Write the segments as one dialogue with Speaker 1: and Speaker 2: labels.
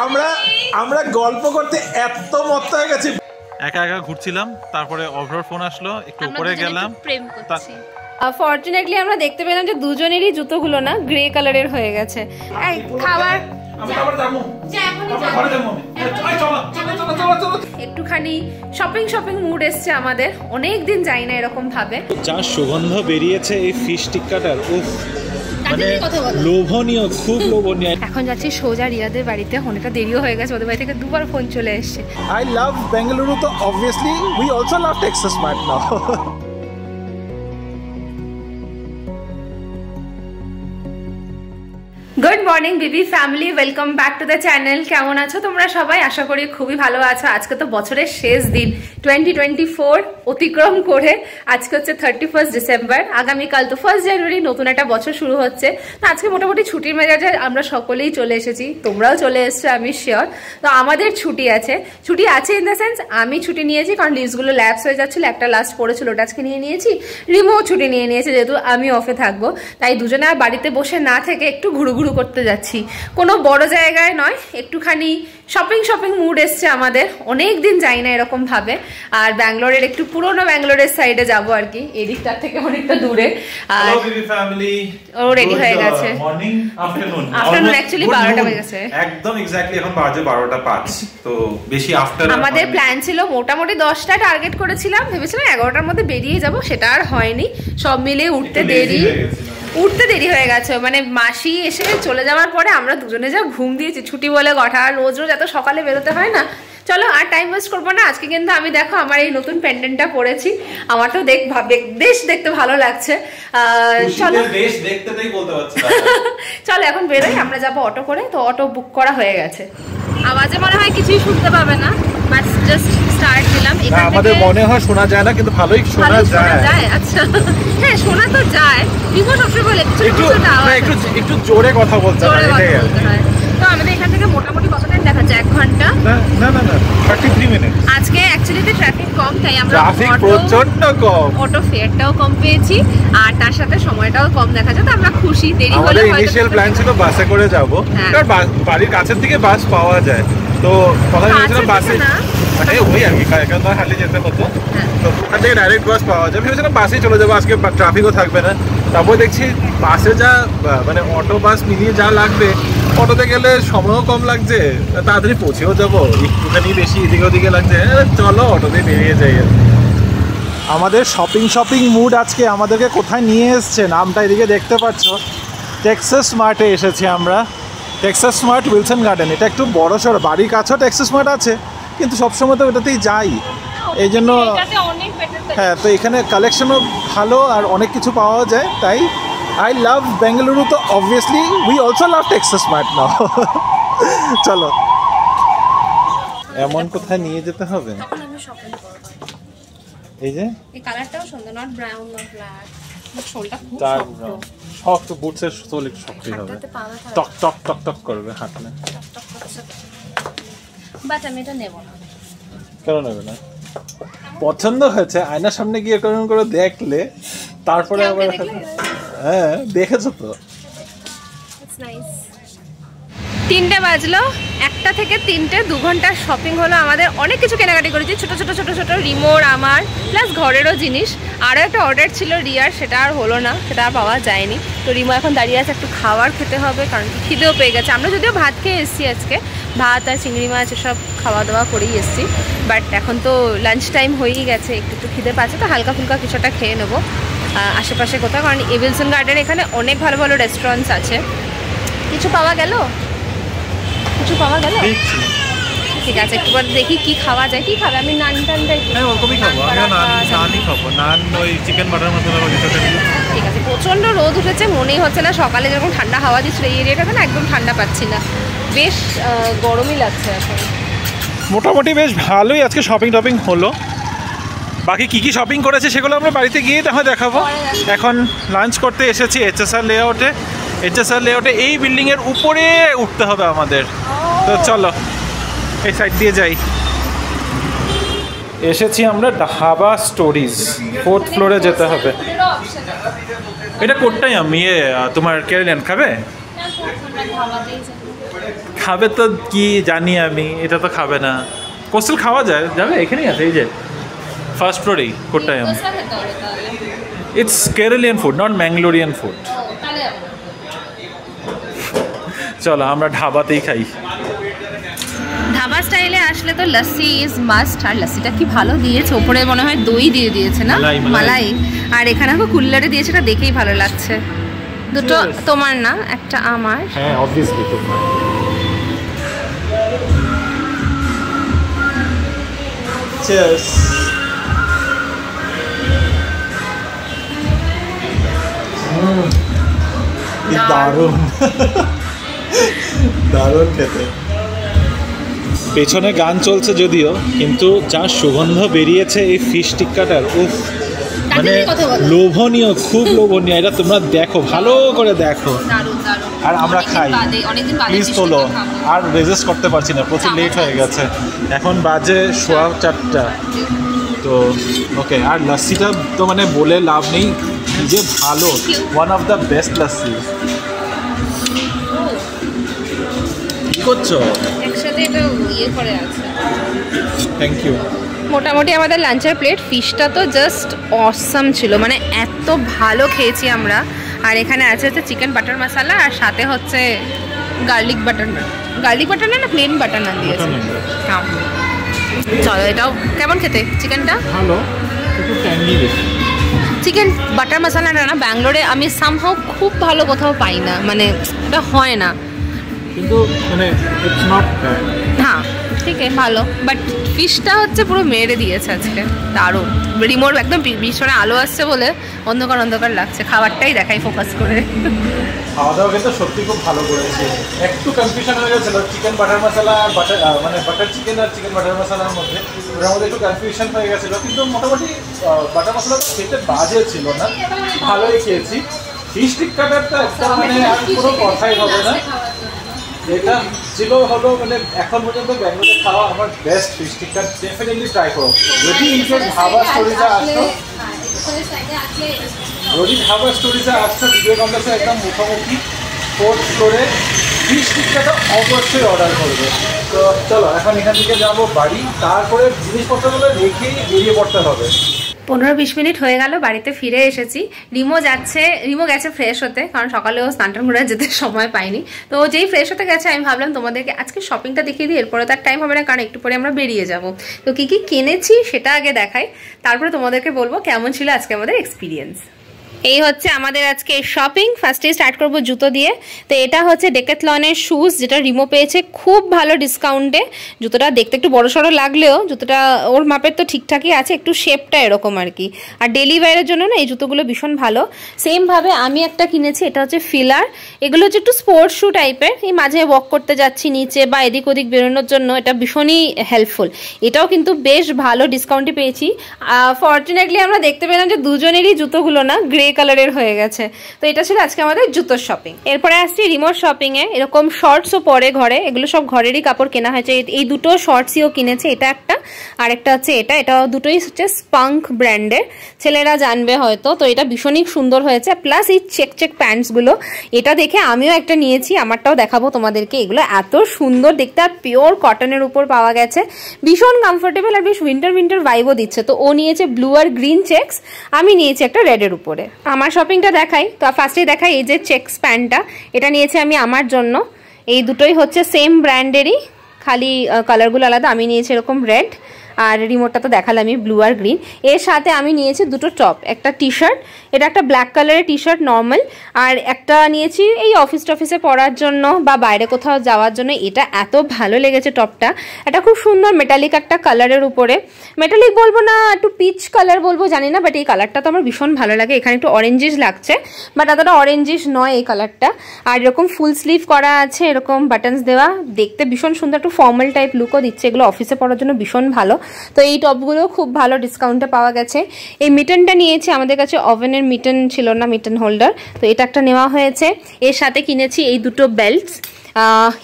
Speaker 1: আমরা আমরা গল্প করতে এত মত্ত হয়ে গেছি,
Speaker 2: একা একা ঘুরছিলাম, তারপরে অভ্রর ফোন আসলো, একটু উপরে গেলাম।
Speaker 3: ফরচুনেটলি আমরা দেখতে পেলাম যে দুজনেরই জুতোগুলো না গ্রে কালারের হয়ে গেছে। এই খাবার একটুখানি শপিং মুড এসছে আমাদের, অনেক দিন যাই না এরকম ভাবে।
Speaker 1: যা সুগন্ধ বেরিয়েছে এই ফিশ টিক্কাটার, উফ মানে লোভনীয়, খুব লোভনীয়।
Speaker 3: এখন যাচ্ছি সোজা রিয়াদের বাড়িতে, অনেকটা দেরিও হয়ে গেছে, ওদের বাড়ি থেকে দুবার ফোন চলে এসছে।
Speaker 1: I love Bengaluru, তো obviously we also love Texas Mart now.
Speaker 3: Good morning বিবি family, welcome back to the channel. কেমন আছো তোমরা সবাই? আশা করি খুবই ভালো আছো। আজকে তো বছরের শেষ দিন, 2024 অতিক্রম করে আজকে হচ্ছে 31 ডিসেম্বর। আগামীকাল তো 1 জানুয়ারি, নতুন একটা বছর শুরু হচ্ছে। তো আজকে মোটামুটি ছুটির মেজাজে আমরা সকলেই চলে এসেছি, তোমরাও চলে এসছো আমি শিওর। তো আমাদের ছুটি আছে ইন দ্য সেন্স আমি ছুটি নিয়েছি কারণ লিস্টগুলো ল্যাপস হয়ে যাচ্ছিল, একটা লাস্ট পড়েছিল ওটা আজকে নিয়ে নিয়েছি। রিমো ছুটি নিয়ে নিয়েছে যেহেতু আমি অফে থাকবো, তাই দুজনে আর বাড়িতে বসে না থেকে একটু ঘুরু করতে যাচ্ছি। কোনো বড় জায়গায় নয়, একটুখানি শপিং মুড এসছে আমাদের, অনেক দিন যাই না এরকম ভাবে। আর ব্যাঙ্গালোরের একটু পুরোনো ব্যাঙ্গালোরের সাইডে যাবো আর কি, এদিকটার থেকে অনেকটা দূরে। আর ও রেডি হয়ে গেছে। আফটারনুন অ্যাকচুয়ালি 12টা বেজে গেছে
Speaker 2: একদম এক্স্যাক্টলি, এখন বাজে 12:05। তো বেশি আফটার
Speaker 3: আমাদের প্ল্যান ছিল মোটামুটি 10টা টার্গেট করেছিলাম, ভেবেছিলাম 11টার মধ্যে বেরিয়ে যাব, সেটা আর হয়নি। সব মিলিয়ে উঠতে দেরি হয়ে গেছে। মানে মাসি এসে চলে যাওয়ার পরে আমরা দুজনে যা ঘুম দিয়েছি ছুটি বলে কথা, আর রোজ এত সকালে বেরোতে হয় না। চলো আর টাইম ওয়েস্ট করবো না। আজকে কিন্তু আমি দেখো আমার এই নতুন পেন্ডেন্টটা পরেছি, আমার তো বেশ দেখতে ভালো লাগছে। চলো চলো এখন বেরোই, আমরা যাবো অটো করে। তো অটো বুক করা হয়ে গেছে। আওয়াজে মনে হয় কিছুই শুনতে পাবে না, বাট জাস্ট স্টার্ট দিলাম।
Speaker 1: আমাদের মনে হয় শোনা যায় না, কিন্তু ভালোই শোনা যায়।
Speaker 3: আচ্ছা হ্যাঁ, শোনা তো যায়। রিমো সবসময় বলে
Speaker 1: একটু জোরে কথা বলতে হয়।
Speaker 3: তো আমাদের এখান থেকে মোটামুটি কত টাইম দেখাচ্ছে? 1 ঘন্টা
Speaker 1: না 33 মিনিট।
Speaker 3: আজকে অ্যাকচুয়ালি ট্রাফিক কম, তাই আমরা
Speaker 1: প্রচন্ড কম,
Speaker 3: অটো ফেয়ারটাও কম পেয়েছি আর তার সাথে সময়টাও কম দেখাচ্ছে। তো আমরা খুশি। দেরি হলে হয়তো
Speaker 1: ইনিশিয়াল প্ল্যান ছিল বাসে করে যাব, কারণ বাড়ির কাছের থেকে বাস পাওয়া যায়। তো কথা হয়েছিল বাসে, মানে ওই আর কি কারণ হাঁটলে যেতে হতো, তো ওখান থেকে ডাইরেক্ট বাস পাওয়া যায়। ভেবেছিলাম বাসেই চলে যাবো, আজকে ট্রাফিকও থাকবে না। তারপর দেখছি বাসে যা মানে অটো বাস মিলিয়ে যা লাগবে, অটোতে গেলে সময়ও কম লাগছে, তাড়াতাড়ি পৌঁছেও যাবো, একটুখানি বেশি এদিকে ওদিকে লাগছে, চলো অটোতে বেরিয়ে যাই। আমাদের শপিং মুড আজকে আমাদেরকে কোথায় নিয়ে এসছে, নামটা এদিকে দেখতে পাচ্ছ, টেক্সাস মার্টে এসেছি আমরা। টেক্সাস মার্ট উইলসন গার্ডেন, এটা একটু বড় সড়ো, বাড়ির কাছেও টেক্সাস মার্ট আছে, কিন্তু সবসময় তো ওটাতেই যাই, এই জন্য। হ্যাঁ, তো এখানে কালেকশনও ভালো আর অনেক কিছু পাওয়া যায়, তাই I love Bengaluru, তো obviously we also love Texas Mart now. চলো এমন কোথায় নিয়ে যেতে হবে। এই যে
Speaker 3: এই কালারটাও সুন্দর, নট ব্রাউন নট ব্ল্যাক, সোলটা খুব
Speaker 1: শক্ত, বুটসের সোল একটু শক্তই হবে, টক টক টক টক করবে হাঁটলে।
Speaker 3: বাট আমি এটা নেব না।
Speaker 1: কেন নেবে না? পছন্দ হয়েছে, আয়নার সামনে গিয়ে কেমন করে দেখলে তারপরে আবার। হ্যাঁ দেখেছো তো।
Speaker 3: 3টে বাজলো, 1টা থেকে 3টে 2 ঘন্টার শপিং হলো আমাদের। অনেক কিছু কেনাকাটি করেছি, ছোট ছোট রিমোর আমার, প্লাস ঘরেরও জিনিস। আরও একটা অর্ডার ছিল রিয়ার, সেটা আর হলো না, সেটা আর পাওয়া যায়নি। তো রিমো এখন দাঁড়িয়ে আছে, একটু খাবার খেতে হবে কারণ খিদেও পেয়ে গেছে। আমরা যদিও ভাত খেয়ে এসেছি আজকে, ভাত আর চিংড়ি মাছ এসব খাওয়া দাওয়া করেই এসেছি, বাট এখন তো লাঞ্চ টাইম হয়েই গেছে, একটু খিদে পাচ্ছে, তো হালকা ফুলকা কিছুটা খেয়ে নেবো আশেপাশে কোথাও। কারণ উইলসন গার্ডেন এখানে অনেক ভালো ভালো রেস্টুরেন্টস আছে। কিছু পাওয়া গেল? ঠিক আছে, একটুবার দেখি কি খাওয়া যায়। কি খাবে? আমি নান টানটাই
Speaker 2: চিকেন বাটার মশলা।
Speaker 3: ঠিক আছে। প্রচন্ড রোদ উঠেছে, মনেই হচ্ছে না সকালে যেরকম ঠান্ডা হাওয়া দিচ্ছিল এই এরিয়াটাতে না, একদম ঠান্ডা পাচ্ছি না, বেশ গরমই লাগছে এখন।
Speaker 1: মোটামুটি বেশ ভালোই আজকে শপিং হলো। বাকি কি শপিং করেছে সেগুলো আমরা বাড়িতে গিয়ে তাহলে দেখাবো। এখন লাঞ্চ করতে এসেছি HSR লেআউটে। এই বিল্ডিংয়ের উপরে উঠতে হবে আমাদের, তো চলো এই সাইড দিয়ে যাই। এসেছি আমরা ধাবা স্টোরিজ, 4th ফ্লোরে যেতে হবে। এটা কোডটাই আমি তোমার কেরানিয়ান খাবে?
Speaker 2: খাবে তো কি জানি আমি, এটা তো খাবে না। কোস্টাল খাওয়া যায়, যাবে এখানেই আছে, এই যে ফার্স্ট ফ্লোরেই Kottayam. It's Keralian food, not Mangalorean food. চলো আমরা ধাবাতেই খাই।
Speaker 3: ধাবা স্টাইলে আসলে তো লস্যি ইজ মাস্ট। আর লস্যিটা কি ভালো দিয়েছে, ওপরে মনে হয় দই দিয়ে দিয়েছে না, মালাই। আর এখানে কুল্লারে দিয়েছে, এটা দেখেই ভালো লাগছে। দুটো তোমার না, একটা আমার।
Speaker 2: হ্যাঁ অবভিয়াসলি তোমার। চিয়ার্স। দারুণ দারুণ খেতে। পেছনে গান চলছে যদিও, কিন্তু যা সুগন্ধ বেরিয়েছে এই ফিশ টিক্কাটার, উফ মানে লোভনীয়, খুব লোভনীয়। এটা তোমরা দেখো, ভালো করে দেখো, আর আমরা খাই। প্লিজ তোলো, আর রেজিস্ট করতে পারছি না, প্রচুর লেট হয়ে গেছে। এখন বাজে 4:15। তো ওকে, আর লস্যিটা তো মানে বলে লাভ নেই, যে ভালো, one of the best lassi. কি করছো?
Speaker 3: একসাথে এটা ইয়ে করে আছে।
Speaker 2: Thank you.
Speaker 3: মোটামুটি আমাদের লাঞ্চের প্লেট ফিশটা তো জাস্ট অসাম ছিল, মানে এত ভালো খেয়েছি আমরা। আর এখানে আছে হচ্ছে চিকেন বাটার মশলা, আর সাথে হচ্ছে গার্লিক বাটার নান। গার্লিক বাটার নান না প্লেন বাটার নান দিয়েছে। হ্যাঁ চলো, এটাও কেমন খেতে? চিকেনটা
Speaker 2: ভালো, একটু ট্যাঙ্গি বেশি।
Speaker 3: চিকেন বাটার মশলাটা না ব্যাঙ্গালোরে আমি সামহাও খুব ভালো কোথাও পাই না, মানে এটা হয় না,
Speaker 2: কিন্তু মানে ইটস নট ব্যাড।
Speaker 3: হ্যাঁ ঠিক আছে ভালো, বাট ফিশটা হচ্ছে পুরো মেরে দিয়েছে আজকে, দারুণ। রিমোট একদম ভীষণ আলো আসছে বলে অন্ধকার অন্ধকার লাগছে। খাবারটাই দেখাই ফোকাস করে।
Speaker 1: খাওয়া দাওয়া কিন্তু সত্যি খুব ভালো করেছে। একটু কনফিউশন হয়ে গেছিল চিকেন বাটার মশলা আর বাটার মানে বাটার চিকেন আর চিকেন বাটার মশলার মধ্যে, ওটার মধ্যে একটু কনফিউশন হয়ে গেছিলো। কিন্তু মোটামুটি বাটার মশলা খেতে বাজে ছিল না, ভালোই খেয়েছি। ফিশ টিক্কাটা একটা মানে আর কোনো কথাই হবে না। এটা ছিল হলো মানে এখন পর্যন্ত ব্যাঙ্গালোরে খাওয়া আমার বেস্ট ফিশ টিক্কা, ডেফিনেটলি ট্রাই করো। যদি ইনকেস ধাবা স্টোরিজে আসতো, যদি ধাবা স্টোরিজে আসতো ভিডিও কমপ্লেক্সে একদম মুখোমুখি 4th ফ্লোরে, ফিশ টিক্কাটা অবশ্যই অর্ডার করবে। তো চলো এখন এখান থেকে যাবো বাড়ি, তারপরে জিনিসপত্রগুলো রেখেই বেরিয়ে পড়তে হবে।
Speaker 3: 15-20 মিনিট হয়ে গেল, বাড়িতে ফিরে এসেছি। রিমো গেছে ফ্রেশ হতে, কারণ সকালেও স্নান টান করে যেতে সময় পাইনি। তো যেই ফ্রেশ হতে গেছে আমি ভাবলাম তোমাদেরকে আজকে শপিংটা দেখিয়ে দিই, এরপরে তার টাইম হবে না, কারণ একটু পরে আমরা বেরিয়ে যাব। তো কি কি কিনেছি সেটা আগে দেখাই, তারপরে তোমাদেরকে বলবো কেমন ছিল আজকে আমাদের এক্সপিরিয়েন্স। এই হচ্ছে আমাদের আজকে শপিং। ফার্স্টেই স্টার্ট করব জুতো দিয়ে। তো এটা হচ্ছে ডেকাথলনের শুজ, যেটা রিমো পেয়েছে খুব ভালো ডিসকাউন্টে। জুতোটা দেখতে একটু বড় সড়ো লাগলেও জুতোটা ওর মাপের তো ঠিকঠাকই আছে, একটু শেপটা এরকম আর কি। আর ডেলি ওয়্যারের জন্য না এই জুতোগুলো ভীষণ ভালো। সেমভাবে আমি একটা কিনেছি, এটা হচ্ছে ফিলার। এগুলো হচ্ছে একটু স্পোর্টস শু টাইপের, এই মাঝে ওয়াক করতে যাচ্ছি নিচে বা এদিক ওদিক বেরোনোর জন্য এটা ভীষণই হেল্পফুল। এটাও কিন্তু বেশ ভালো ডিসকাউন্টে পেয়েছি। ফর্চুনেটলি আমরা দেখতে পেলাম যে দুজনেরই জুতোগুলো না গ্রে কালারের হয়ে গেছে। তো এটা ছিল আজকে আমাদের জুতোর শপিং। এরপরে আসছি রিমোট শপিং এ। এরকম শর্টসও পরে ঘরে, এগুলো সব ঘরেরই কাপড় কেনা হয়েছে। এই দুটো শর্টসইও কিনেছে, এটা একটা আর একটা হচ্ছে এটা দুটোই হচ্ছে স্পাঙ্ক ব্র্যান্ডের, ছেলেরা জানবে হয়তো। তো এটা ভীষণই সুন্দর হয়েছে, প্লাস এই চেক প্যান্টসগুলো এটা দেখে আমিও একটা নিয়েছি, আমারটাও দেখাবো তোমাদেরকে। এগুলো এত সুন্দর দেখতে, আর পিওর কটনের উপর পাওয়া গেছে, ভীষণ কমফোর্টেবল আর বেশ উইন্টার ভাইবও দিচ্ছে। তো ও নিয়েছে ব্লু আর গ্রিন চেকস, আমি নিয়েছি একটা রেডের উপরে। আমার শপিংটা দেখাই। তো ফার্স্টেই দেখাই এই যে চেকস প্যান্টটা, এটা নিয়েছি আমি আমার জন্য। এই দুটোই হচ্ছে সেম ব্র্যান্ডেরই, খালি কালারগুলো আলাদা। আমি নিয়েছি এরকম রেড, আর রিমোটটা তো দেখালাম আমি ব্লু আর গ্রিন। এর সাথে আমি নিয়েছি দুটো টপ, একটা টি শার্ট, এটা একটা ব্ল্যাক কালারের টি শার্ট নর্মাল, আর একটা নিয়েছি এই অফিসে পরার জন্য বা বাইরে কোথাও যাওয়ার জন্য। এটা এত ভালো লেগেছে টপটা, এটা খুব সুন্দর মেটালিক একটা কালারের উপরে। মেটালিক বলবো না, একটু পিচ কালার বলবো জানি না, বাট এই কালারটা তো আমার ভীষণ ভালো লাগে। এখানে একটু অরেঞ্জিশ লাগছে, বাট এতটা অরেঞ্জিশ নয় এই কালারটা। আর এরকম ফুল স্লিভ করা আছে, এরকম বাটনস দেওয়া, দেখতে ভীষণ সুন্দর, একটু ফর্মাল টাইপ লুকও দিচ্ছে। এগুলো অফিসে পরার জন্য ভীষণ ভালো। তো এই টপগুলো খুব ভালো ডিসকাউন্টে পাওয়া গেছে। এই মিটনটা নিয়েছি, আমাদের কাছে ওভেনের মিটন ছিল না, মিটন হোল্ডার, তো এটা একটা নেওয়া হয়েছে। এর সাথে কিনেছি এই দুটো বেল্টস,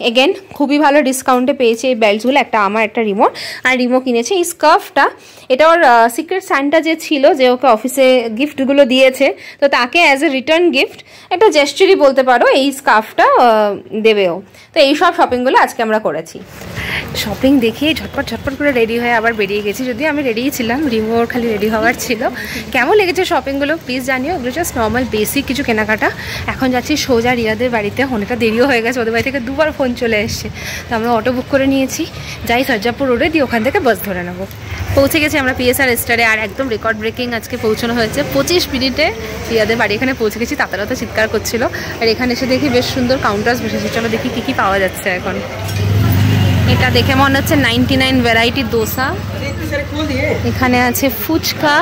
Speaker 3: এগেন খুবই ভালো ডিসকাউন্টে পেয়েছে এই বেল্টসগুলো, একটা আমার একটা রিমোর, আর রিমো কিনেছে এই স্কার্ফটা। এটা ওর সিক্রেট সান্টা যে ছিল, যে ওকে অফিসে গিফটগুলো দিয়েছে, তো তাকে অ্যাজ এ রিটার্ন গিফট একটা জেস্টারই বলতে পারো, এই স্কার্ফটা দেবেও। তো এই সব শপিংগুলো আজকে আমরা করেছি। শপিং দেখিয়ে ঝটপট করে রেডি হয়ে আবার বেরিয়ে গেছি, যদিও আমি রেডিই ছিলাম, রিমোর খালি রেডি হওয়ার ছিল। কেমন লেগেছে শপিংগুলো প্লিজ জানিও। এগুলো জাস্ট নর্মাল বেসিক কিছু কেনাকাটা। এখন যাচ্ছি সোজা রিয়াদের বাড়িতে, অনেকটা দেরিও হয়ে গেছে, ওদের বাড়ি থেকে দুবার ফোন চলে এসছে, তো আমরা অটো বুক করে নিয়েছি, যাই সরজাপুর রোডে, দিয়ে ওখান থেকে বাস ধরে নেবো। পৌঁছে গেছি আমরা পিএসআর স্টারে, আর একদম রেকর্ড ব্রেকিং আজকে পৌঁছানো হয়েছে, 25 মিনিটে রিয়াদের বাড়ি এখানে পৌঁছে গেছি। তাতারা তো চিৎকার করছিল, আর এখানে এসে দেখি বেশ সুন্দর কাউন্টার্স বসেছে। চলো দেখি কী কী পাওয়া যাচ্ছে এখন। এটা দেখে মনে হচ্ছে 99 ভ্যারাইটি দোসা, এখানে আছে ফুচকা,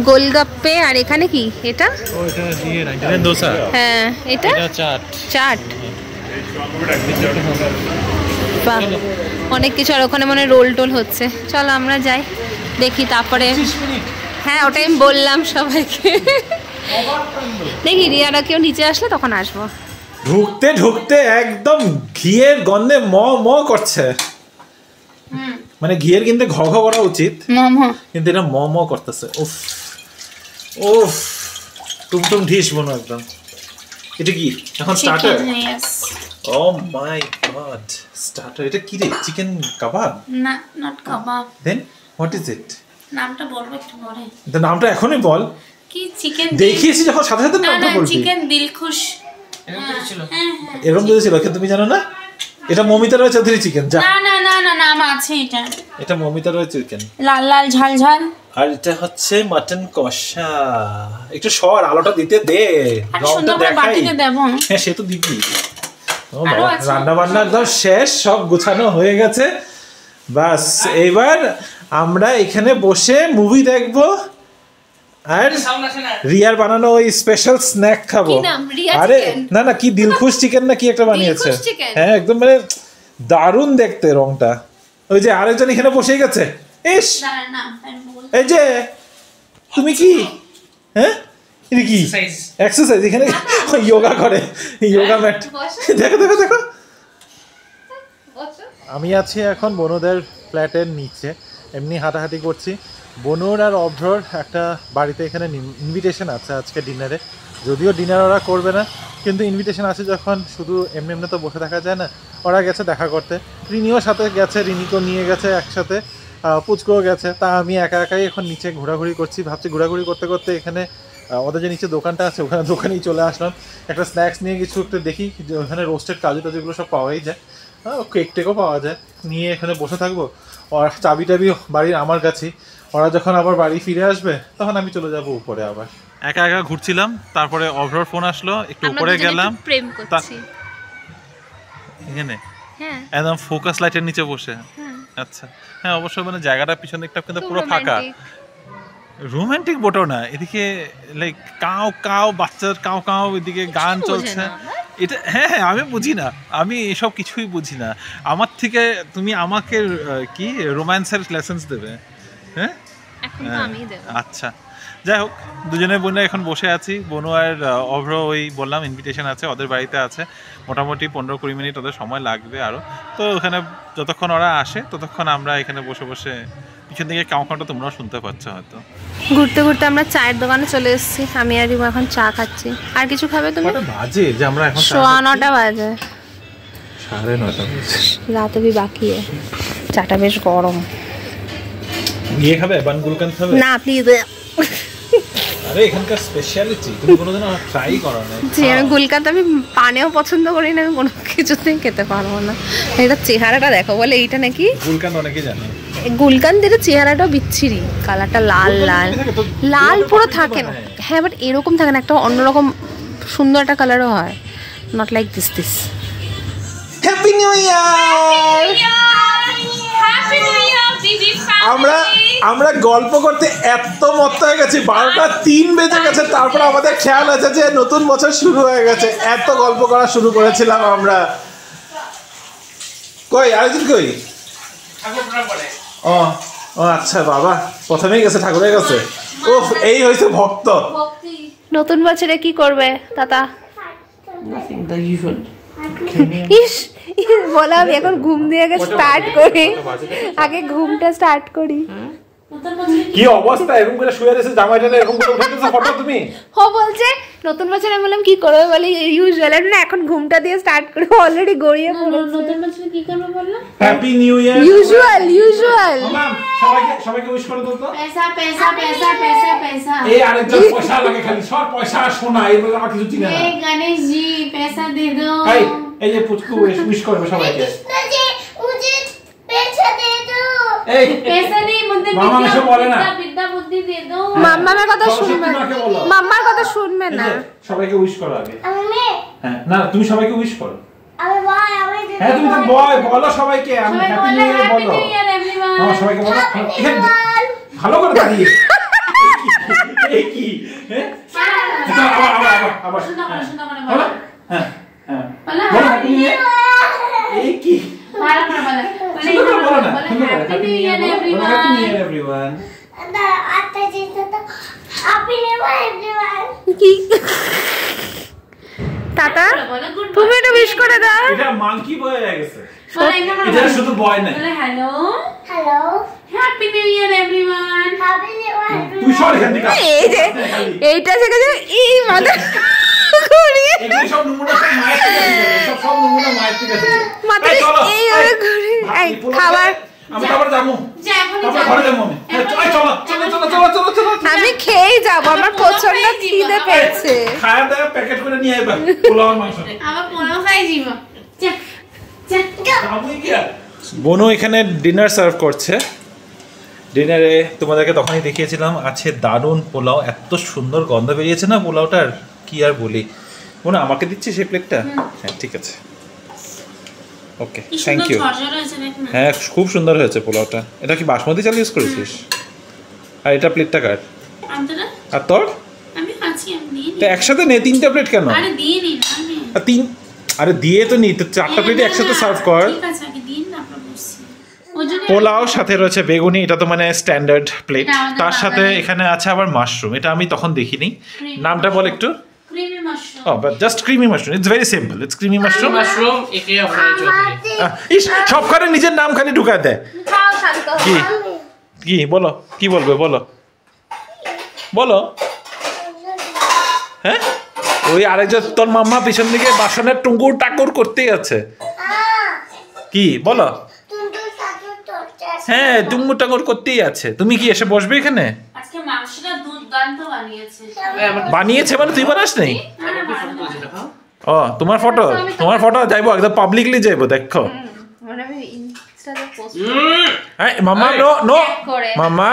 Speaker 3: গোলগাপ্পে, আর এখানে কি এটা?
Speaker 2: দোসা।
Speaker 3: হ্যাঁ, এটা চাট। বাহ, অনেক কিছু। আর ওখানে মনে রোল টোল হচ্ছে। চলো আমরা যাই দেখি, তারপরে হ্যাঁ ওটাই আমি বললাম সবাইকে। দেখি রিয়ারা কেউ নিচে আসলে তখন আসবো।
Speaker 2: ঢুকতে ঢুকতে একদম ঘিয়ের গন্ধে ম করছে, মানে ঘিয়ের কিন্তু ঘ ঘ করা উচিত, কিন্তু এটা ম করতেছে। উফ উফ, টুমটুম ঢিস বনো একদম। এটা কি এখন starter? Oh my God, starter. এটা কি রে, চিকেন কাবাব?
Speaker 4: না, not kebab.
Speaker 2: Then what is it?
Speaker 4: নামটা বলবো একটু পরে।
Speaker 2: তো নামটা এখনই বল।
Speaker 4: কি চিকেন?
Speaker 2: দেখিয়েছি যখন সাথে সাথে নামটা বলবি।
Speaker 4: চিকেন দিলখুশ
Speaker 2: এরকম বলেছিল, কিন্তু তুমি জানো না এটা মমিতা রয় চৌধুরী চিকেন।
Speaker 4: না না না না, নাম আছে এটা।
Speaker 2: এটা মমিতা রয় চিকেন,
Speaker 4: লাল লাল ঝাল ঝাল।
Speaker 2: আর এটা হচ্ছে মাটন কষা। একটু সর আলোটা দিতে দে, রংটা দেখাই। হ্যাঁ সে তো দিবি। ও বাবা, রান্না বান্না একদম শেষ, সব গোছানো হয়ে গেছে। বাস এইবার আমরা এখানে বসে মুভি দেখবো, আর রিয়ার বানানো ওই স্পেশাল স্ন্যাক খাবো। আরে না না, কি দিলখুশ চিকেন না কি একটা বানিয়েছে। হ্যাঁ একদম মানে দারুণ দেখতে রংটা। ওই যে আরেকজন এখানে বসে গেছে। ইস, এই যে তুমি কি, হ্যাঁ এটা কি এক্সারসাইজ? এখানে যোগা করে, যোগা ম্যাট। দেখো দেখো দেখো। আমি আছি এখন বনুদের ফ্ল্যাটের নিচে, এমনি হাঁটাহাঁটি করছি। বনুর আর অভ্রর একটা বাড়িতে এখানে ইনভিটেশন আছে আজকে ডিনারে, যদিও ডিনার ওরা করবে না, কিন্তু ইনভিটেশন আছে যখন শুধু এমনি এমনি তো বসে থাকা যায় না। ওরা গেছে দেখা করতে, রিনিও সাথে গেছে, রিনিকেও নিয়ে গেছে একসাথে, পুচকোও গেছে। তা আমি একা একাই এখন নিচে ঘোরাঘুরি করছি। ভাবছি ঘোরাঘুরি করতে করতে এখানে ওদের যে নিচে দোকানটা আছে ওখানে দোকানেই চলে আসলাম, একটা স্ন্যাক্স নিয়ে কিছু একটু দেখি, যে ওখানে রোস্টেড কাজু টাজুগুলো সব পাওয়াই যায়, কেক টেকও পাওয়া যায়, নিয়ে এখানে বসে থাকবো। আর চাবি টাবি বাড়ির আমার কাছেই, ওরা যখন আবার বাড়ি ফিরে আসবে তখন আমি চলে যাব উপরে। আবার একা একা ঘুরছিলাম, তারপরে অভ্রর ফোন আসলো, একটু উপরে গেলাম, এখানে একদম ফোকাস লাইটের নিচে বসে। আচ্ছা হ্যাঁ, অবশ্যই মানে জায়গাটা পিছন দিকটা কিন্তু পুরো ফাঁকা, রোমান্টিক বোটো না, এদিকে লাইক কাও কাও বাচ্চার কাও কাও, এদিকে গান চলছে। এটা হ্যাঁ হ্যাঁ, আমি বুঝি না, আমি এসব কিছুই বুঝি না। আমার থেকে তুমি আমাকে কি রোম্যান্সের লেসেন্স দেবে? হ্যাঁ আচ্ছা, যাই হোক, দুজনে বোনে এখন বসে আছি। বনু আর অভ্র ওই বললাম ইনভিটেশন আছে, ওদের বাড়িতে আছে, মোটামুটি 15-20 মিনিট ওদের সময় লাগবে আরও। তো ওখানে যতক্ষণ ওরা আসে ততক্ষণ আমরা এখানে বসে বসে পিছন দিকে কাউকাটা তোমরাও শুনতে পাচ্ছ হয়তো।
Speaker 3: ঘুরতে ঘুরতে আমরা চায়ের দোকানে চলে এসেছি, আমি আর রিমা এখন চা খাচ্ছি। আর কিছু খাবে তুমি?
Speaker 2: বাজে যে আমরা এখন
Speaker 3: 9:15 বাজে,
Speaker 2: 9:30
Speaker 3: রাতে भी বাকি है। চাটা বেশ গরম।
Speaker 2: ইয়ে খাবে, বান গুলকান খাবে?
Speaker 3: না প্লিজ।
Speaker 2: আরে এখানকার স্পেশালিটি তুমি কোনোদিন ট্রাই করো না? জি, আমি গুলকান তো আমি পানেও পছন্দ করি না, আমি কোনো কিছুতেই খেতে পারবো না। এটা চেহারাটা দেখো, বলে এইটা নাকি গুলকান, অনেকে জানে
Speaker 3: গুলকানদের চেহারাটা বিচ্ছিরি, কালারটা লাল লাল লাল পুরো থাকে না। হ্যাঁ বাট এরকম থাকে না, একটা অন্যরকম সুন্দর একটা কালারও হয়, not like this this.
Speaker 2: Happy new ইয়ার! আমরা গল্প করতে এত মত্ত হয়ে গেছি, 12:03 বেজে গেছে, তারপর আমাদের খেয়াল আছে যে নতুন বছর শুরু হয়ে গেছে। এত গল্প করা শুরু করেছিলাম আমরা। কই আরেকদিন কই? ও আচ্ছা, বাবা প্রথমেই গেছে, ঠাকুরের কাছে। ওহ, এই হয়েছে ভক্ত।
Speaker 3: নতুন বছরে কি করবে দাদা? ইস বললাম এখন ঘুম দিয়ে আগে স্টার্ট করি, আগে ঘুমটা স্টার্ট করি।
Speaker 2: কি অবস্থা, এরকম করে শুয়ে রয়েছে জামাইটা এরকম করে উঠাইতেছো ফটো তুমি?
Speaker 3: ও বলছে নতুন বছর, আমি বললাম কি করবে, বলে ইউজুয়াল না এখন ঘুমটা দিয়ে স্টার্ট করে অলরেডি গড়িয়ে পড়েছে।
Speaker 4: নতুন বছর কি করবে বললো?
Speaker 2: হ্যাপি নিউ ইয়ার।
Speaker 3: ইউজুয়াল
Speaker 2: মাম সবাইকে উইশ করে দাও তো।
Speaker 4: পয়সা পয়সা পয়সা পয়সা পয়সা।
Speaker 2: এই আরেকজন পয়সা লাগে খালি, সব পয়সা আর সোনা, এগুলো আমার কিছু চিনে না।
Speaker 4: এই গণেশ জি পয়সা দে দো।
Speaker 2: এই যে পুচকু উইশ করবে সবাইকে।
Speaker 5: कृष्ण जी मुझे पैसा दे दो।
Speaker 2: এই
Speaker 4: पैसा नहीं मुझे
Speaker 2: মামা এসব বলে না।
Speaker 4: विद्या बुद्धि दे दो।
Speaker 3: মাম্মার কথা শুনবে না, মাম্মার কথা শুনবে না।
Speaker 2: সবাইকে উইশ করো আগে।
Speaker 5: আমি
Speaker 2: হ্যাঁ না তুমি সবাইকে উইশ করো।
Speaker 5: আমি বয় আমি
Speaker 2: হ্যাঁ তুমি তো বলো সবাইকে, আমি
Speaker 4: সবাই
Speaker 2: হ্যাপি
Speaker 4: বলে
Speaker 2: নিউ ইয়ার
Speaker 4: হ্যাপি
Speaker 2: বলো।
Speaker 4: New year everyone.
Speaker 2: মামা সবাইকে বলো ভালো করে দাঁড়িয়ে। এই কি হ্যাঁ আবার
Speaker 4: শুনো করে
Speaker 2: বলো।
Speaker 4: বলো।
Speaker 2: হ্যাঁ হ্যাঁ
Speaker 4: বলো
Speaker 2: বলো হ্যাপি নিউ ইয়ার। এই কি
Speaker 4: ভালো করে বলো।
Speaker 2: শুনো করে বলো না,
Speaker 4: বলো
Speaker 2: সুন্দর করে
Speaker 4: happy new year
Speaker 2: happy new
Speaker 4: everyone.
Speaker 2: Year everyone.
Speaker 5: आता जी तो हैप्पी न्यू ईयर
Speaker 3: কি টাটা,
Speaker 4: বলো গুড
Speaker 3: তুমি একটু উইশ করে দাও।
Speaker 2: এটা মাঙ্কি বয় হয়ে গেছে,
Speaker 4: বলো এভাবে
Speaker 2: এটা শুধু বয় না।
Speaker 4: বলো হ্যালো
Speaker 5: हेलो
Speaker 4: হ্যাপি নিউ ইয়ার এভরিওয়ান।
Speaker 5: हैप्पी न्यू
Speaker 2: তুই সর এখান থেকে।
Speaker 3: এই যে এইটা শিখেছে, এই মাথা ঘুরিয়ে
Speaker 2: এগুলো সব নমুনা সব মায়ের থেকে শিখেছে, সব নমুনা মায়ের থেকে শিখেছে।
Speaker 3: মাথা
Speaker 2: এই চলো,
Speaker 3: এইভাবে
Speaker 2: এই,
Speaker 3: ঘুরিয়ে এই
Speaker 2: পোলাও
Speaker 3: খাবার।
Speaker 2: আমি তারপর যাবো,
Speaker 4: যা এখন
Speaker 2: তারপর ঘরে যাবো আমি। এই চলো চলো চলো চলো চলো চলো।
Speaker 3: আমি খেয়েই যাবো, আমার প্রচন্ড খিদে পেয়েছে।
Speaker 2: খায়ার দাওয়ার প্যাকেট করে নিয়ে আইবা পোলাও আর মাংস।
Speaker 4: আবার পোলাও খাই যাবো। যা যা
Speaker 2: যাবোই কি আর। বোনও এখানে ডিনার সার্ভ করছে। ডিনারে তোমাদেরকে তখনই দেখিয়েছিলাম আছে দারুণ পোলাও, এত সুন্দর গন্ধ বেরিয়েছে না পোলাওটার, কি আর বলি। বোনা আমাকে দিচ্ছি সেই প্লেটটা? হ্যাঁ ঠিক আছে, ওকে
Speaker 4: কি
Speaker 2: থ্যাংক
Speaker 4: সুন্দর
Speaker 2: ইউ।
Speaker 4: ঝরঝরে হয়েছে দেখ না।
Speaker 2: হ্যাঁ খুব সুন্দর হয়েছে পোলাওটা। এটা কি বাসমতি চাল ইউজ করেছিস? আর এটা প্লেটটা কার?
Speaker 4: আন্তরা
Speaker 2: আর তোর?
Speaker 4: আমি খাচ্ছি, আমি দিই
Speaker 2: তো একসাথে নে, তিনটা প্লেট কেন?
Speaker 4: আরে দিয়ে নি না আমি।
Speaker 2: আর তিন, আরে দিয়ে তো নি, তো চারটা প্লেটে একসাথে সার্ভ কর।
Speaker 4: ঠিক আছে আগে দিন না আপনারা বসছি। ওই জন্য
Speaker 2: পোলাও সাথে রয়েছে বেগুনি, এটা তো মানে স্ট্যান্ডার্ড প্লেট।
Speaker 4: এটা আমাদের
Speaker 2: তার সাথে
Speaker 4: বাঙালি।
Speaker 2: এখানে আছে আবার মাশরুম, এটা আমি তখন দেখিনি। নামটা বল একটু।
Speaker 4: Creamy mushroom.
Speaker 2: Oh but just creamy mushroom, it's very simple, it's creamy mushroom.
Speaker 6: Mushroom एक अपने जो
Speaker 2: ইস সব করে নিজের নাম খালি ঢুকায় দেয়।
Speaker 3: খাও শান্ত হও।
Speaker 2: কি কি বলো, কি বলবে বলো বলো। হ্যাঁ ওই আরেকজন তোর মাম্মা পিছন দিকে বাসনের টুঙ্কুর টাকুর করতেই আছে। কি বলো?
Speaker 5: तुम तो साथी तो
Speaker 2: হ্যাঁ টুঙ্কুর টাকুর করতেই আছে। তুমি কি এসে বসবে এখানে?
Speaker 4: আজকে মাংসটা দুর্দান্ত বানিয়েছে।
Speaker 2: বানিয়েছে মানে তুই বানাস নাই?
Speaker 4: না
Speaker 2: ও তোমার ফটো যাইবো একদম পাবলিকলি যাইবো দেখো।
Speaker 3: মানে আমি ইনস্টাতে পোস্ট
Speaker 2: হ্যাঁ মাম্মা নো নো
Speaker 3: করে।
Speaker 2: মাম্মা।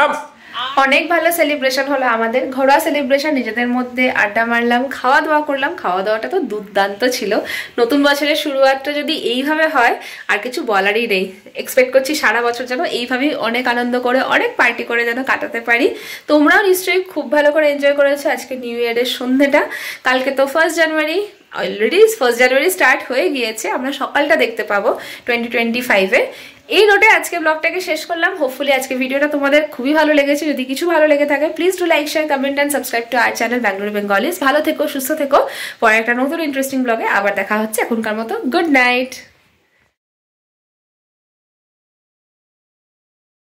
Speaker 3: অনেক ভালো সেলিব্রেশন হলো আমাদের, ঘরোয়া সেলিব্রেশন, নিজেদের মধ্যে আড্ডা মারলাম, খাওয়া দাওয়া করলাম। খাওয়া দাওয়াটা তো দুর্দান্ত ছিল। নতুন বছরের শুরুয়াতটা যদি এইভাবে হয় আর কিছু বলারই নেই। এক্সপেক্ট করছি সারা বছর যেন এইভাবেই অনেক আনন্দ করে অনেক পার্টি করে যেন কাটাতে পারি। তোমরাও নিশ্চয়ই খুব ভালো করে এনজয় করেছো আজকে নিউ ইয়ারের সন্ধ্যেটা। কালকে তো 1 জানুয়ারি, অলরেডি 1 জানুয়ারি স্টার্ট হয়ে গিয়েছে, আমরা সকালটা দেখতে পাবো 2025-এ। এই নোটে আজকে ব্লগটাকে শেষ করলাম। হোপফুলি আজকে ভিডিওটা তোমাদের খুবই ভালো লেগেছে। যদি কিছু ভালো লেগে থাকে please do like, share, comment and subscribe to our channel Bangalore Bengalis. ভালো থেকো, সুস্থ থেকো। পরে একটা নতুন ইন্টারেস্টিং ব্লগে আবার দেখা হচ্ছে। এখনকার মতো গুড নাইট।